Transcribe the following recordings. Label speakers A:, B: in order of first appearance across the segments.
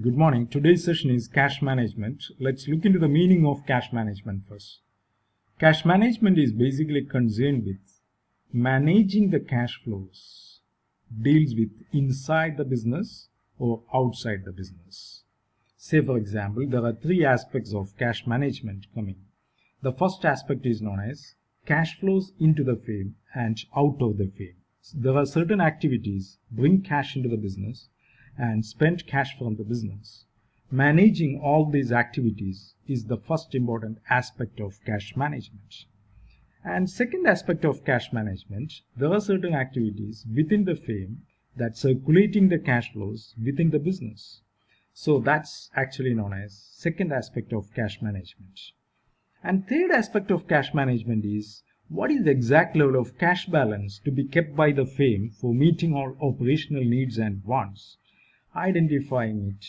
A: Good morning. Today's session is cash management. Let's look into the meaning of cash management first. Cash management is basically concerned with managing the cash flows, deals with inside the business or outside the business. Say for example, there are three aspects of cash management coming. The first aspect is known as cash flows into the firm and out of the firm. There are certain activities bring cash into the business and spend cash from the business. Managing all these activities is the first important aspect of cash management. And second aspect of cash management, there are certain activities within the firm that circulating the cash flows within the business. So that's actually known as second aspect of cash management. And third aspect of cash management is what is the exact level of cash balance to be kept by the firm for meeting all operational needs and wants, identifying it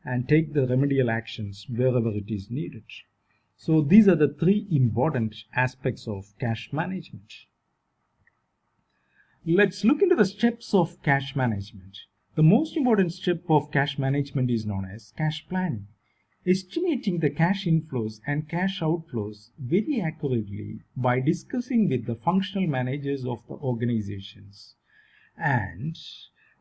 A: and take the remedial actions wherever it is needed. So these are the three important aspects of cash management. Let's look into the steps of cash management. The most important step of cash management is known as cash planning. Estimating the cash inflows and cash outflows very accurately by discussing with the functional managers of the organizations and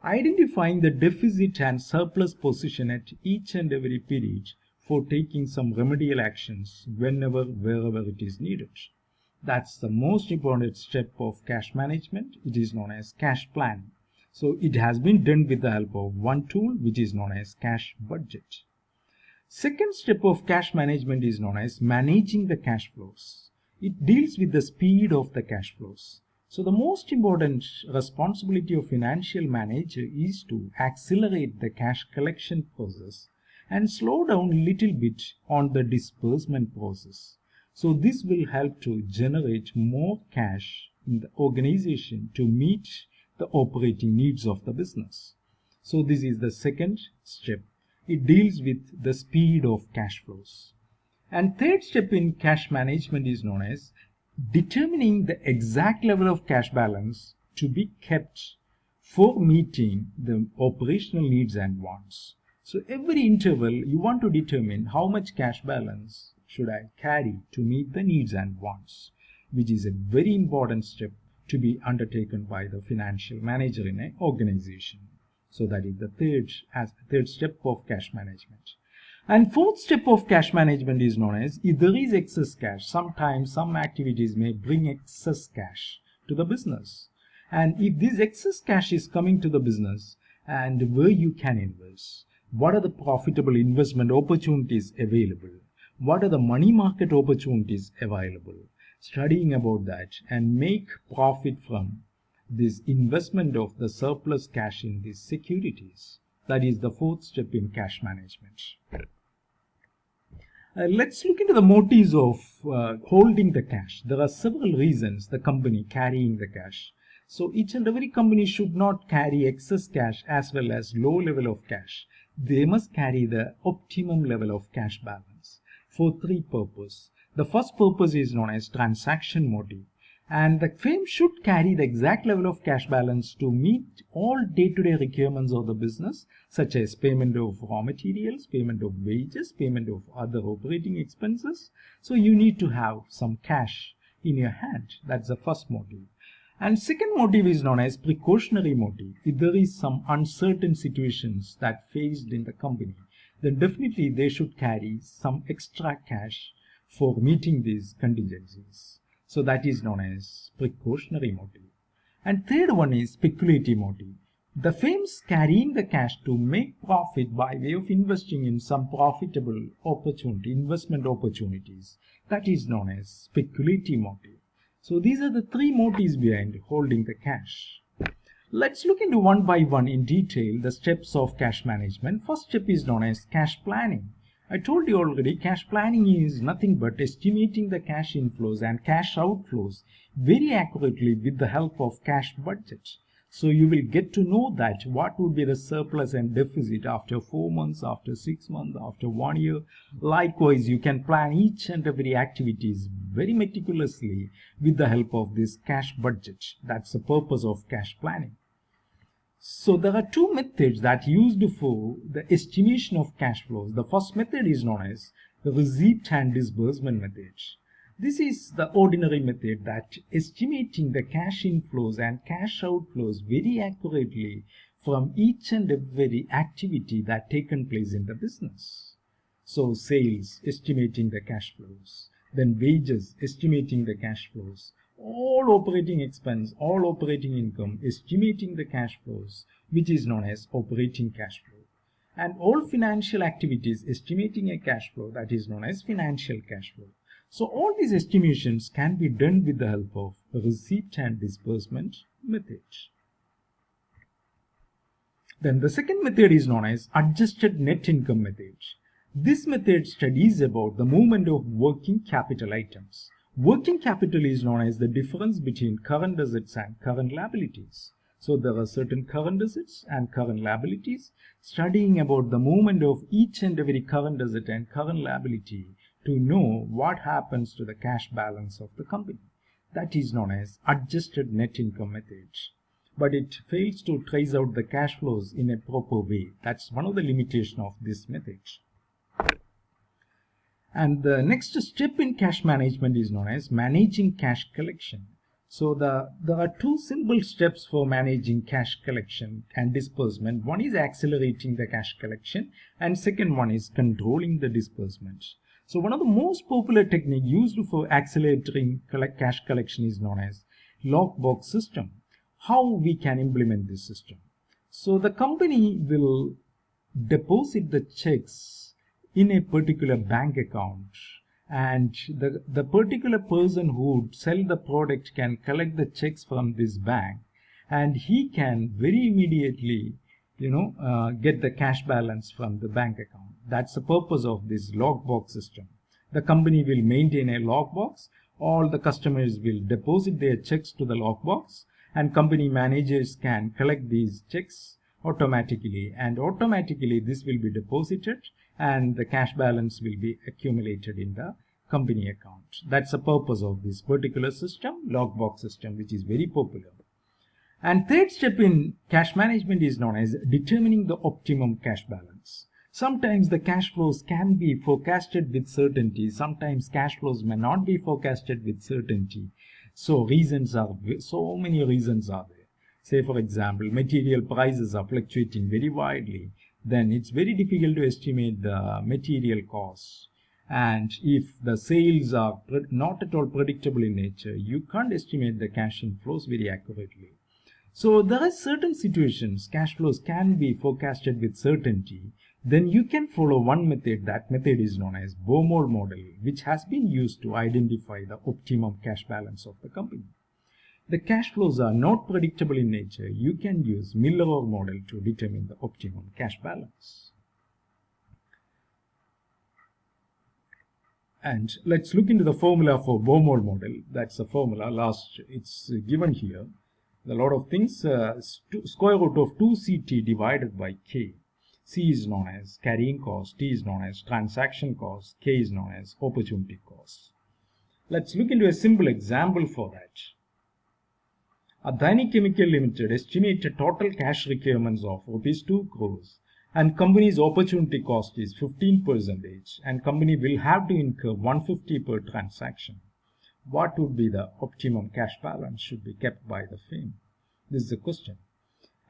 A: identifying the deficit and surplus position at each and every period for taking some remedial actions whenever, wherever it is needed. That's the most important step of cash management. It is known as cash planning. So it has been done with the help of one tool which is known as cash budget. Second step of cash management is known as managing the cash flows. It deals with the speed of the cash flows. So the most important responsibility of financial manager is to accelerate the cash collection process and slow down a little bit on the disbursement process. So this will help to generate more cash in the organization to meet the operating needs of the business. So this is the second step. It deals with the speed of cash flows. And third step in cash management is known as determining the exact level of cash balance to be kept for meeting the operational needs and wants. So every interval you want to determine how much cash balance should I carry to meet the needs and wants, which is a very important step to be undertaken by the financial manager in an organization. So that is the third step of cash management. And fourth step of cash management is known as if there is excess cash. Sometimes some activities may bring excess cash to the business. And if this excess cash is coming to the business and where you can invest, what are the profitable investment opportunities available? What are the money market opportunities available? Studying about that and make profit from this investment of the surplus cash in these securities. That is the fourth step in cash management. Let's look into the motives of holding the cash. There are several reasons the company carrying the cash. So each and every company should not carry excess cash as well as low level of cash. They must carry the optimum level of cash balance for three purposes. The first purpose is known as transaction motive. And the firm should carry the exact level of cash balance to meet all day-to-day requirements of the business, such as payment of raw materials, payment of wages, payment of other operating expenses. So you need to have some cash in your hand. That's the first motive. And second motive is known as precautionary motive. If there is some uncertain situations that faced in the company, then definitely they should carry some extra cash for meeting these contingencies. So that is known as precautionary motive. And third one is speculative motive. The firms carrying the cash to make profit by way of investing in some profitable opportunity, investment opportunities. That is known as speculative motive. So these are the three motives behind holding the cash. Let's look into one by one in detail the steps of cash management. First step is known as cash planning. I told you already, cash planning is nothing but estimating the cash inflows and cash outflows very accurately with the help of cash budget. So you will get to know that what would be the surplus and deficit after 4 months, after 6 months, after 1 year. Likewise, you can plan each and every activities very meticulously with the help of this cash budget. That's the purpose of cash planning. So there are two methods that are used for the estimation of cash flows. The first method is known as the receipt and disbursement method. This is the ordinary method that estimating the cash inflows and cash outflows very accurately from each and every activity that taken place in the business. So sales, estimating the cash flows, then wages, estimating the cash flows, all operating expense, all operating income, estimating the cash flows, which is known as operating cash flow. And all financial activities, estimating a cash flow, that is known as financial cash flow. So all these estimations can be done with the help of receipt and disbursement method. Then the second method is known as adjusted net income method. This method studies about the movement of working capital items. Working capital is known as the difference between current assets and current liabilities. So there are certain current assets and current liabilities. Studying about the movement of each and every current asset and current liability to know what happens to the cash balance of the company. That is known as adjusted net income method. But it fails to trace out the cash flows in a proper way. That's one of the limitations of this method. And the next step in cash management is known as managing cash collection. So there are two simple steps for managing cash collection and disbursement. One is accelerating the cash collection, and second one is controlling the disbursement. So one of the most popular technique used for accelerating cash collection is known as lockbox system. How we can implement this system? So the company will deposit the checks in a particular bank account, and the particular person who would sell the product can collect the checks from this bank, and he can very immediately get the cash balance from the bank account. That's the purpose of this lockbox system. The company will maintain a lockbox. All the customers will deposit their checks to the lockbox, and company managers can collect these checks automatically, and automatically this will be deposited and the cash balance will be accumulated in the company account. That's the purpose of this particular system, lockbox system, which is very popular. And third step in cash management is known as determining the optimum cash balance. Sometimes the cash flows can be forecasted with certainty. Sometimes cash flows may not be forecasted with certainty. So many reasons are there. Say for example, material prices are fluctuating very widely. Then it's very difficult to estimate the material costs. And if the sales are not at all predictable in nature, you can't estimate the cash inflows very accurately. So there are certain situations cash flows can be forecasted with certainty. Then you can follow one method. That method is known as Baumol model, which has been used to identify the optimum cash balance of the company. The cash flows are not predictable in nature. You can use Miller-Orr model to determine the optimum cash balance. And let's look into the formula for Baumol model. That's the formula. It's given here. A lot of things. Square root of 2CT divided by K. C is known as carrying cost, T is known as transaction cost, K is known as opportunity cost. Let's look into a simple example for that. Adani Chemical Limited estimated total cash requirements of rupees 2 crores, and company's opportunity cost is 15%, and company will have to incur 150 per transaction. What would be the optimum cash balance should be kept by the firm? This is the question.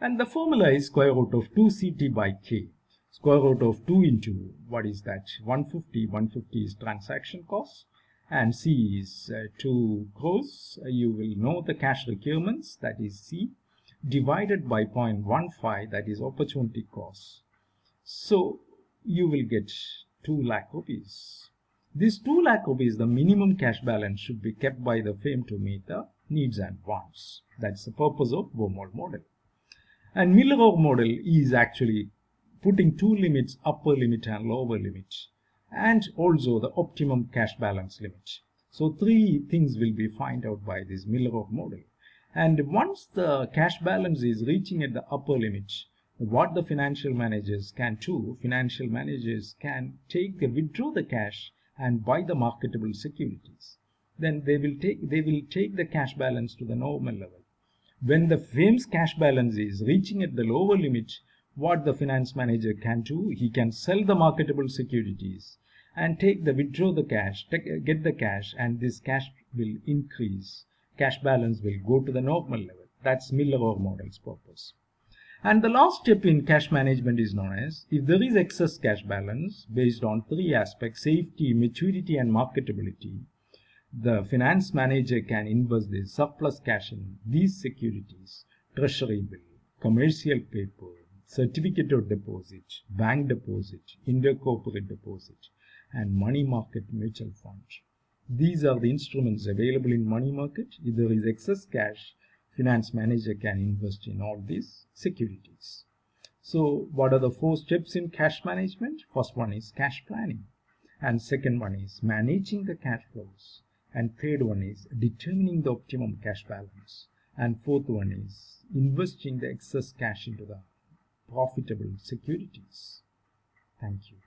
A: And the formula is square root of 2CT by K. Square root of 2 into, what is that? 150. 150 is transaction cost. And C is 2 crores. You will know the cash requirements, that is C, divided by 0.15, that is opportunity cost. So you will get 2 lakh rupees. This 2 lakh rupees, the minimum cash balance should be kept by the firm to meet the needs and wants. That's the purpose of Baumol model. And Miller-Orr model is actually putting two limits, upper limit and lower limit, and also the optimum cash balance limit. So 3 things will be found out by this Miller-Orr model. And once the cash balance is reaching at the upper limit, what the financial managers can do, financial managers can withdraw the cash and buy the marketable securities. Then they will take the cash balance to the normal level. When the firm's cash balance is reaching at the lower limit, what the finance manager can do, he can sell the marketable securities and withdraw the cash, get the cash, and this cash will increase. Cash balance will go to the normal level. That's Miller-Orr model's purpose. And the last step in cash management is known as, if there is excess cash balance based on three aspects: safety, maturity, and marketability, the finance manager can invest the surplus cash in these securities: treasury bill, commercial paper, certificate of deposit, bank deposit, intercorporate deposit, and money market mutual fund. These are the instruments available in money market. If there is excess cash, finance manager can invest in all these securities. So what are the 4 steps in cash management? First one is cash planning, and second one is managing the cash flows, and third one is determining the optimum cash balance, and fourth one is investing the excess cash into the profitable securities. Thank you.